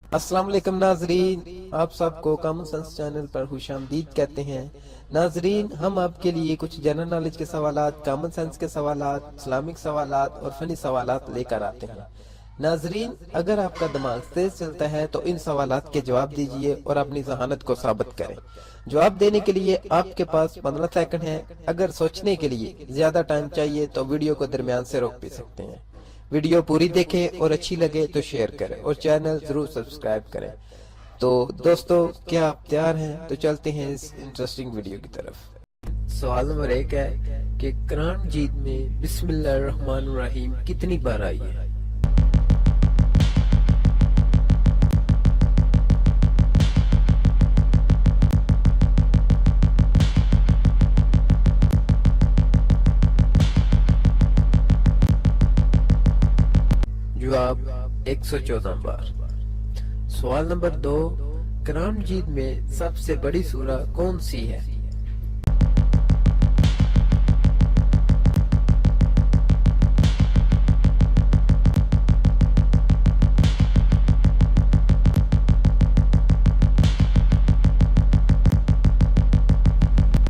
अस्सलाम वालेकुम नाजरीन, आप सबको कॉमन सेंस चैनल पर खुशामदीद कहते हैं। नाजरीन, हम आपके लिए कुछ जनरल नॉलेज के सवालात, कॉमन सेंस के सवालात, इस्लामिक सवालात और फनी सवालात लेकर आते हैं। नाजरीन, अगर आपका दिमाग तेज चलता है तो इन सवालात के जवाब दीजिए और अपनी जहानत को साबित करें। जवाब देने के लिए आपके पास 15 सेकंड है। अगर सोचने के लिए ज्यादा टाइम चाहिए तो वीडियो को दरमियान से रोक भी सकते हैं। वीडियो पूरी देखें और अच्छी लगे तो शेयर करें और चैनल जरूर सब्सक्राइब करें। तो दोस्तों, क्या आप तैयार हैं? तो चलते हैं इस इंटरेस्टिंग वीडियो की तरफ। सवाल नंबर 1 है कि कुरान मजीद में बिस्मिल्लाहिर्रहमानिर्रहीम कितनी बार आई है? जवाब 114 बार। सवाल नंबर 2, कुरान मजीद में सबसे बड़ी सूरा कौन सी है?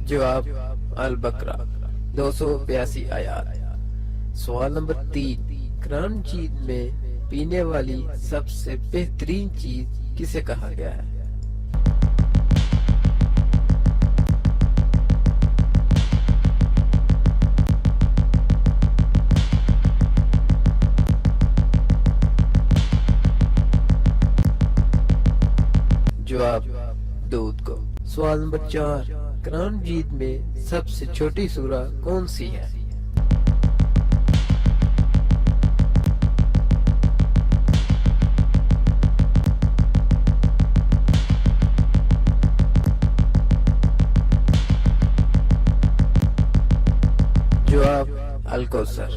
जवाब अल बकरा, 282 आयात। सवाल नंबर 3, कुरान मजीद में पीने वाली सबसे बेहतरीन चीज किसे कहा गया है? जवाब दूध को। सवाल नंबर 4, कुरान मजीद में सबसे छोटी सूरा कौन सी है? जवाब अल कौसर।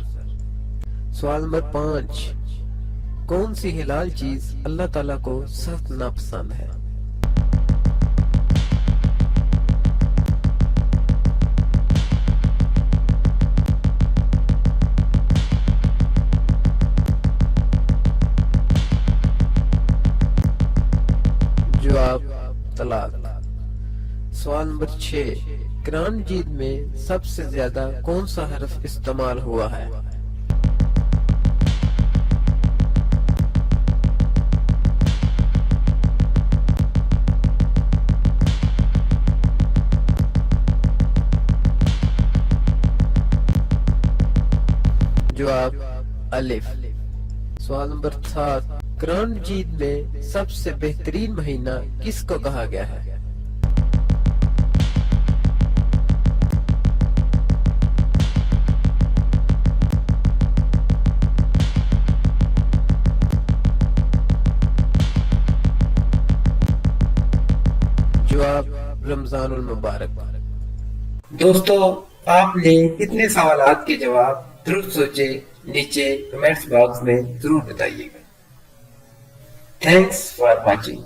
सवाल नंबर 5, कौन सी हलाल चीज अल्लाह ताला को सख्त नापसंद है? जवाब तलाक। सवाल नंबर 6, कुरान मजीद में सबसे ज्यादा कौन सा हर्फ इस्तेमाल हुआ है? जवाब अलिफ। सवाल नंबर 7, कुरान मजीद में सबसे बेहतरीन महीना किसको कहा गया है? जवाब रमजानुल मुबारक। दोस्तों, आपने कितने सवालात के जवाब दुरुस्त सोचे? नीचे कमेंट्स बॉक्स में जरूर बताइएगा। Thanks for watching.